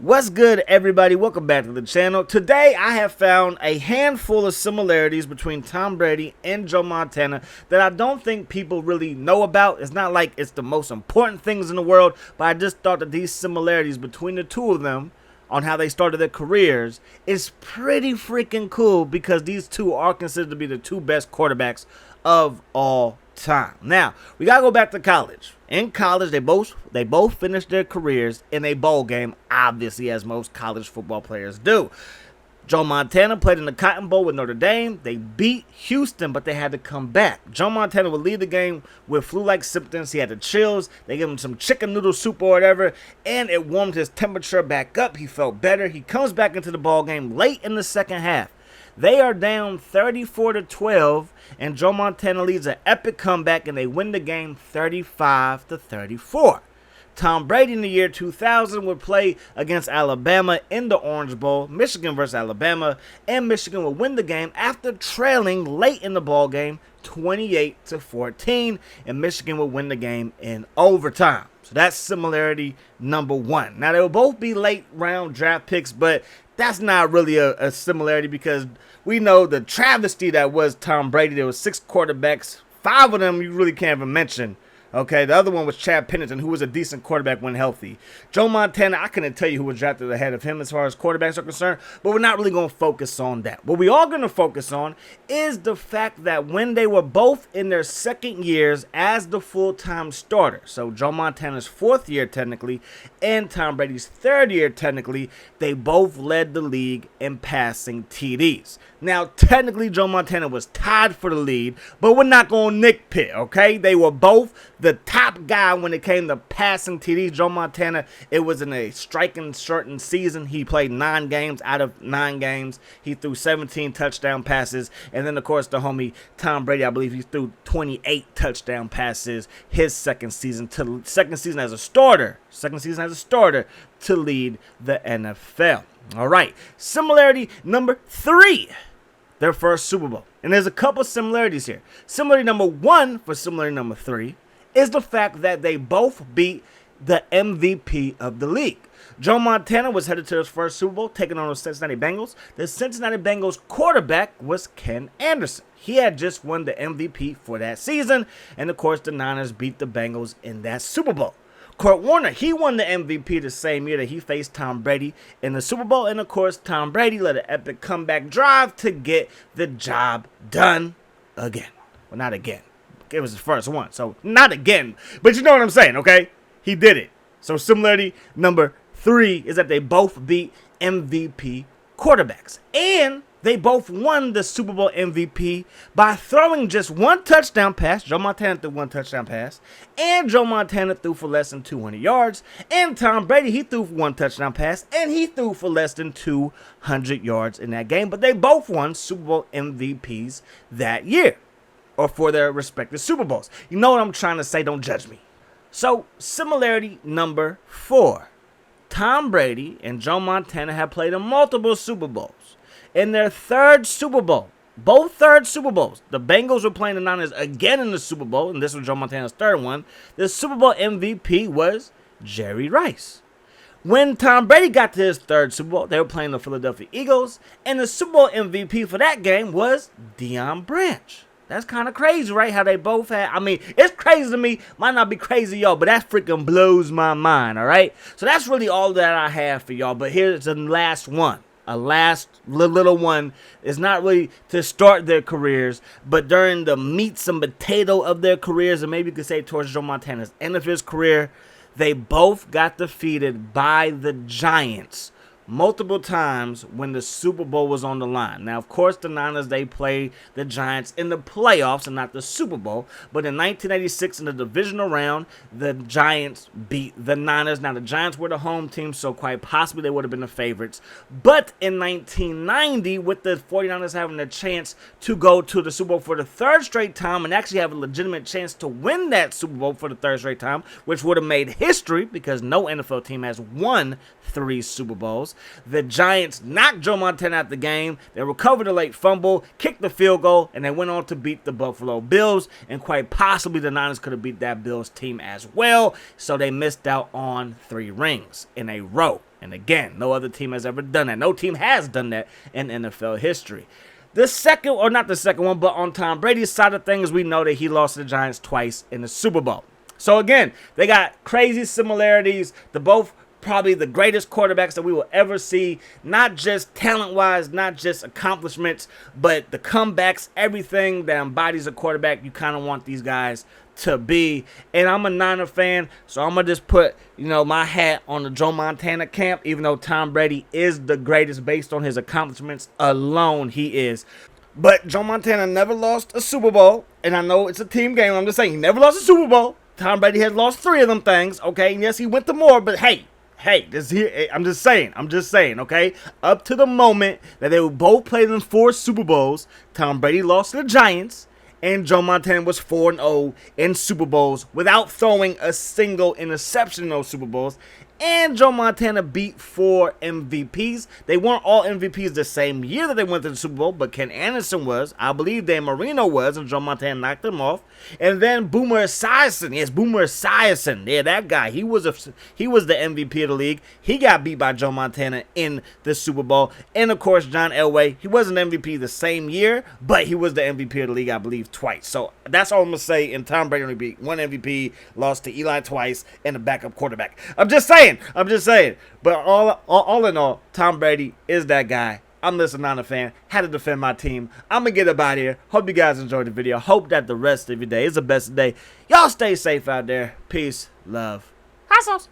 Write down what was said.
What's good, everybody? Welcome back to the channel. Today I have found a handful of similarities between Tom Brady and Joe Montana that I don't think people really know about. It's not like it's the most important things in the world, but I just thought that these similarities between the two of them on how they started their careers is pretty freaking cool, because these two are considered to be the two best quarterbacks of all time. Now, we gotta go back to college. In college, they both finished their careers in a bowl game, obviously, as most college football players do. Joe Montana played in the Cotton Bowl with Notre Dame. They beat Houston, but they had to come back. Joe Montana would lead the game with flu-like symptoms. He had the chills. They gave him some chicken noodle soup or whatever, and it warmed his temperature back up. He felt better. He comes back into the ball game late in the second half. They are down 34-12, and Joe Montana leads an epic comeback, and they win the game 35-34. Tom Brady in the year 2000 would play against Alabama in the Orange Bowl, Michigan versus Alabama, and Michigan would win the game after trailing late in the ball game 28-14, and Michigan would win the game in overtime. So that's similarity number one. Now, they will both be late round draft picks, but that's not really a similarity, because we know the travesty that was Tom Brady. There was 6 quarterbacks. 5 of them you really can't even mention. Okay, the other one was Chad Pennington, who was a decent quarterback when healthy. Joe Montana, I couldn't tell you who was drafted ahead of him as far as quarterbacks are concerned, but we're not really going to focus on that. What we are going to focus on is the fact that when they were both in their second years as the full-time starter, so Joe Montana's 4th year technically, and Tom Brady's 3rd year technically, they both led the league in passing TDs. Now, technically, Joe Montana was tied for the lead, but we're not going to nitpick, okay? They were both the top guy when it came to passing TDs. Joe Montana, it was in a striking certain season. He played 9 games out of 9 games. He threw 17 touchdown passes. And then, of course, the homie Tom Brady, I believe he threw 28 touchdown passes his second season as a starter. To lead the NFL. All right. Similarity number 3. Their first Super Bowl. And there's a couple similarities here. Similarity number 1 for similarity number 3 is the fact that they both beat the MVP of the league. Joe Montana was headed to his first Super Bowl, taking on the Cincinnati Bengals. The Cincinnati Bengals quarterback was Ken Anderson. He had just won the MVP for that season, and of course the Niners beat the Bengals in that Super Bowl. Kurt Warner, he won the MVP the same year that he faced Tom Brady in the Super Bowl, and of course Tom Brady led an epic comeback drive to get the job done again. Well, not again. It was his first one, so not again. But you know what I'm saying, okay? He did it. So similarity number 3 is that they both beat MVP quarterbacks. And they both won the Super Bowl MVP by throwing just 1 touchdown pass. Joe Montana threw 1 touchdown pass. And Joe Montana threw for less than 200 yards. And Tom Brady, he threw for 1 touchdown pass. And he threw for less than 200 yards in that game. But they both won Super Bowl MVPs that year, or for their respective Super Bowls. You know what I'm trying to say, don't judge me. So, similarity number 4. Tom Brady and Joe Montana have played in multiple Super Bowls. In their 3rd Super Bowl, both 3rd Super Bowls, the Bengals were playing the Niners again in the Super Bowl, and this was Joe Montana's 3rd one. The Super Bowl MVP was Jerry Rice. When Tom Brady got to his 3rd Super Bowl, they were playing the Philadelphia Eagles, and the Super Bowl MVP for that game was Deion Branch. That's kind of crazy, right? How they both had, I mean, it's crazy to me. Might not be crazy, y'all, but that freaking blows my mind, all right? So that's really all that I have for y'all, but here's the last one. A last little one. Is not really to start their careers, but during the meat and potato of their careers, and maybe you could say towards Joe Montana's end of his career, they both got defeated by the Giants multiple times when the Super Bowl was on the line. Now, of course, the Niners, they played the Giants in the playoffs and not the Super Bowl. But in 1986, in the divisional round, the Giants beat the Niners. Now, the Giants were the home team, so quite possibly they would have been the favorites. But in 1990, with the 49ers having a chance to go to the Super Bowl for the 3rd straight time and actually have a legitimate chance to win that Super Bowl for the 3rd straight time, which would have made history because no NFL team has won 3 Super Bowls. The Giants knocked Joe Montana out the game. They recovered a late fumble, kicked the field goal, and they went on to beat the Buffalo Bills. And quite possibly the Niners could have beat that Bills team as well. So they missed out on 3 rings in a row. And again, no other team has ever done that. No team has done that in NFL history. The second, or not the second one, but on Tom Brady's side of things, we know that he lost to the Giants twice in the Super Bowl. So again, they got crazy similarities. They're both probably the greatest quarterbacks that we will ever see, not just talent-wise, not just accomplishments, but the comebacks, everything that embodies a quarterback. You kind of want these guys to be. And I'm a Niner fan, so I'm going to just put, my hat on the Joe Montana camp, even though Tom Brady is the greatest based on his accomplishments alone. He is. But Joe Montana never lost a Super Bowl, and I know it's a team game. I'm just saying he never lost a Super Bowl. Tom Brady has lost 3 of them things, okay? And yes, he went to more, but hey, this here, I'm just saying, okay? Up to the moment that they both played in 4 Super Bowls, Tom Brady lost to the Giants, and Joe Montana was 4-0 in Super Bowls without throwing a single interception in those Super Bowls. And Joe Montana beat 4 MVPs. They weren't all MVPs the same year that they went to the Super Bowl, but Ken Anderson was. I believe Dan Marino was, and Joe Montana knocked him off. And then Boomer Esiason. Yes, Boomer Esiason. Yeah, that guy. He was the MVP of the league. He got beat by Joe Montana in the Super Bowl. And, of course, John Elway. He wasn't MVP the same year, but he was the MVP of the league, I believe, twice. So that's all I'm going to say. And Tom Brady only beat 1 MVP, lost to Eli twice, and a backup quarterback. I'm just saying. But all in all, Tom Brady is that guy. I'm just a Niner fan. Had to defend my team. I'm going to get up out of here. Hope you guys enjoyed the video. Hope that the rest of your day is the best day. Y'all stay safe out there. Peace. Love. Hot sauce.